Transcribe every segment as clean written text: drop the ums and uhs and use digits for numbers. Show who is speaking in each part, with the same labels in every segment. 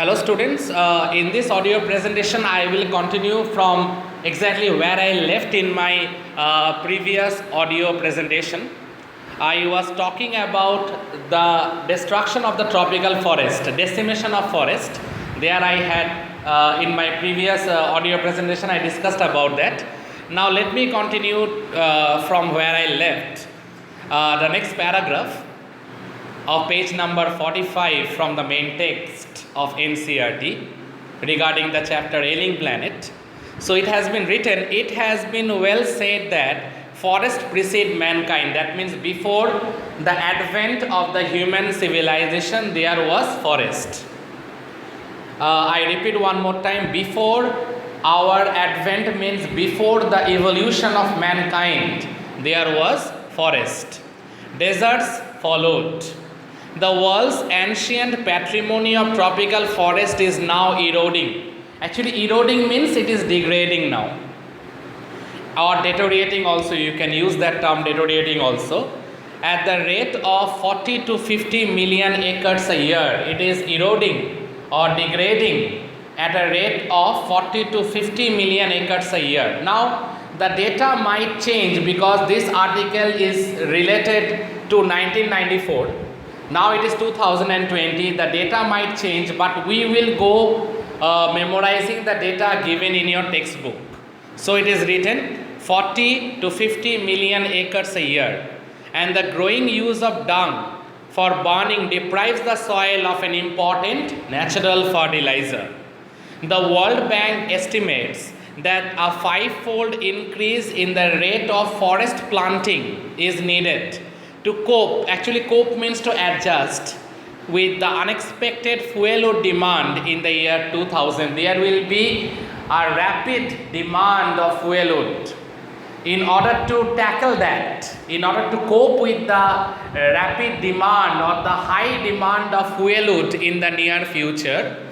Speaker 1: Hello students, in this audio presentation I will continue from exactly where I left in my previous audio presentation. I was talking about the destruction of the tropical forest, decimation of forest. There I had in my previous audio presentation I discussed about that. Now let me continue from where I left. The next paragraph of page number 45 from the main text of NCERT regarding the chapter Ailing Planet. So it has been written, it has been well said that forest precede mankind. That means before the advent of the human civilization there was forest. I repeat one more time, before our advent means before the evolution of mankind there was forest. Deserts followed. The world's ancient patrimony of tropical forest is now eroding. Actually, eroding means it is degrading now. Or deteriorating also, you can use that term deteriorating also. At the rate of 40 to 50 million acres a year, it is eroding or degrading at a rate of 40 to 50 million acres a year. Now, the data might change because this article is related to 1994. Now it is 2020, the data might change, but we will go memorizing the data given in your textbook. So it is written 40 to 50 million acres a year, and the growing use of dung for burning deprives the soil of an important natural fertilizer. The World Bank estimates that a five-fold increase in the rate of forest planting is needed to cope. Actually, cope means to adjust with the unexpected fuel wood demand in the year 2000. There will be a rapid demand of fuel wood. In order to tackle that, in order to cope with the rapid demand or the high demand of fuel wood in the near future,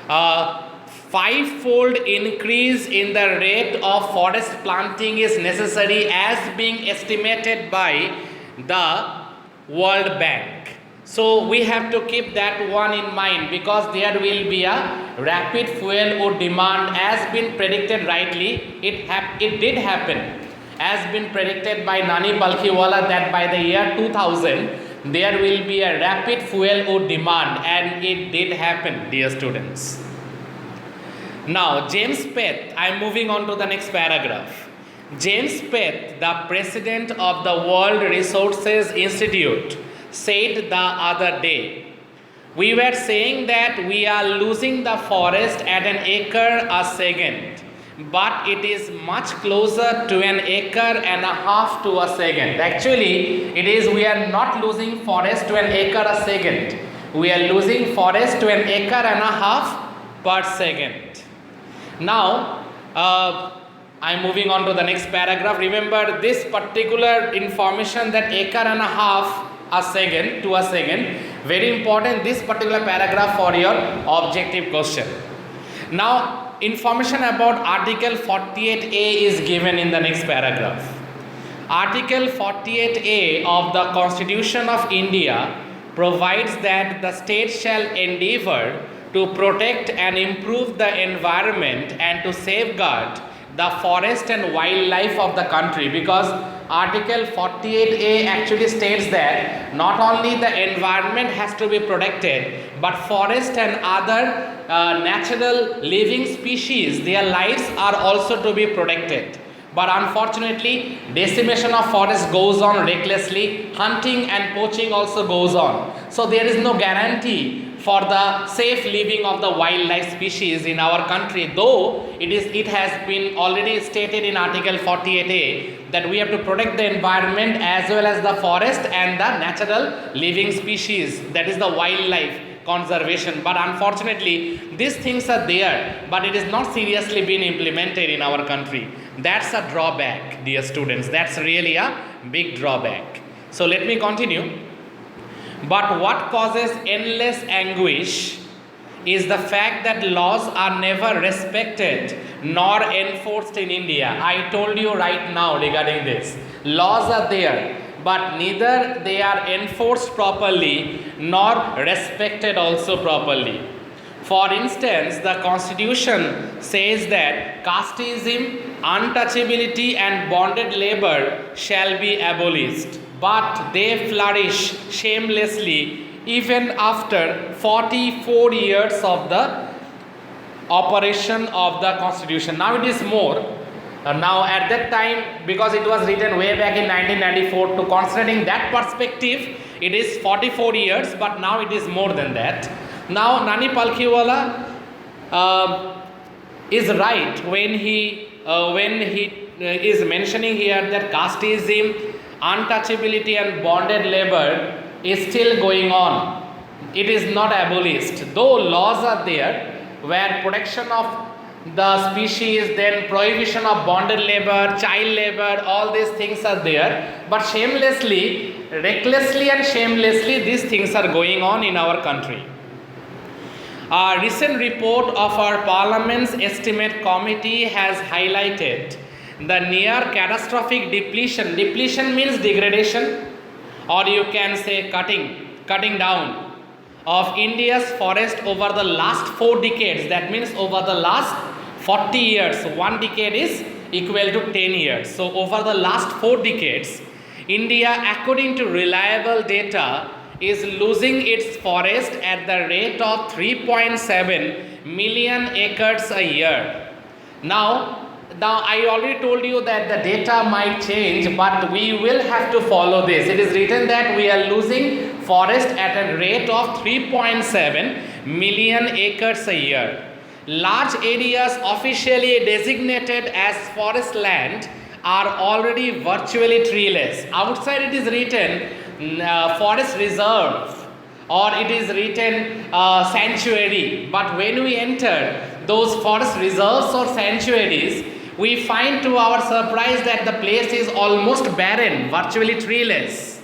Speaker 1: five-fold increase in the rate of forest planting is necessary as being estimated by the World Bank. So we have to keep that one in mind because there will be a rapid fuel wood demand as been predicted rightly. It did happen as been predicted by Nani Palkhiwala that by the year 2000 there will be a rapid fuel wood demand, and it did happen, dear students. Now James Peth, I am moving on to the next paragraph. James Peth, the president of the World Resources Institute, said the other day, we were saying that we are losing the forest at an acre a second, but it is much closer to an acre and a half to a second. Actually, it is we are not losing forest to an acre a second. We are losing forest to an acre and a half per second. Now, I'm moving on to the next paragraph. Remember this particular information, that acre and a half a second to a second, very important, this particular paragraph for your objective question. Now information about Article 48A is given in the next paragraph. Article 48A of the Constitution of India provides that the state shall endeavor to protect and improve the environment and to safeguard the forest and wildlife of the country, because Article 48A actually states that not only the environment has to be protected, but forest and other natural living species, their lives are also to be protected. But unfortunately, decimation of forest goes on recklessly, hunting and poaching also goes on. So there is no guarantee for the safe living of the wildlife species in our country, though it has been already stated in Article 48A that we have to protect the environment as well as the forest and the natural living species, that is the wildlife conservation. But unfortunately, these things are there, but it is not seriously being implemented in our country. That's a drawback, dear students. That's really a big drawback. So let me continue. But what causes endless anguish is the fact that laws are never respected nor enforced in India. I told you right now regarding this. Laws are there, but neither they are enforced properly nor respected also properly. For instance, the constitution says that casteism, untouchability and bonded labor shall be abolished, but they flourish shamelessly even after 44 years of the operation of the constitution. Now it is more. Now at that time, because it was written way back in 1994, to considering that perspective, it is 44 years, but now it is more than that. Now Nani Palkhiwala is right when he is mentioning here that casteism, untouchability and bonded labor is still going on. It is not abolished, though laws are there where protection of the species, then prohibition of bonded labor, child labor, all these things are there, but shamelessly, recklessly and shamelessly these things are going on in our country. A recent report of our Parliament's Estimate Committee has highlighted the near catastrophic depletion. Depletion means degradation, or you can say cutting down of India's forest over the last 4 decades. That means over the last 40 years. 1 decade is equal to 10 years. So over the last 4 decades, India, according to reliable data, is losing its forest at the rate of 3.7 million acres a year. Now I already told you that the data might change, but we will have to follow this. It is written that we are losing forest at a rate of 3.7 million acres a year. Large areas officially designated as forest land are already virtually treeless. Outside it is written forest reserve, or it is written sanctuary, but when we enter those forest reserves or sanctuaries, we find to our surprise that the place is almost barren, virtually treeless.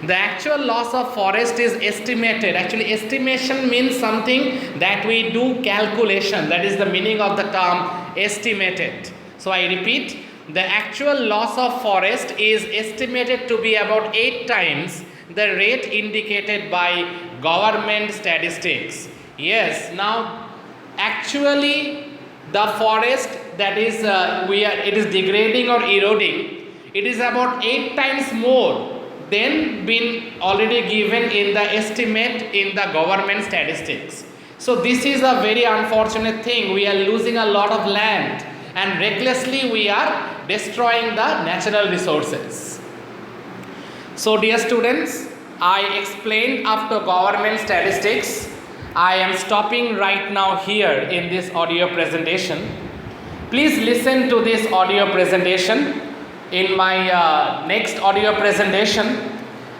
Speaker 1: The actual loss of forest is estimated. Actually, estimation means something that we do calculation. That is the meaning of the term estimated. So I repeat, the actual loss of forest is estimated to be about 8 times the rate indicated by government statistics. Yes, now actually the forest that is it is degrading or eroding, it is about 8 times more than been already given in the estimate in the government statistics. So this is a very unfortunate thing. We are losing a lot of land and recklessly we are destroying the natural resources. So dear students, I explained after government statistics. I am stopping right now here in this audio presentation. Please listen to this audio presentation. In my next audio presentation,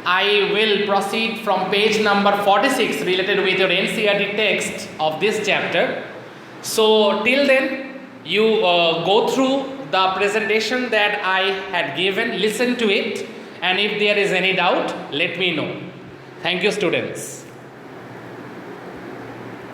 Speaker 1: I will proceed from page number 46 related with your NCERT text of this chapter. So till then, you go through the presentation that I had given, listen to it, and if there is any doubt, let me know. Thank you, students.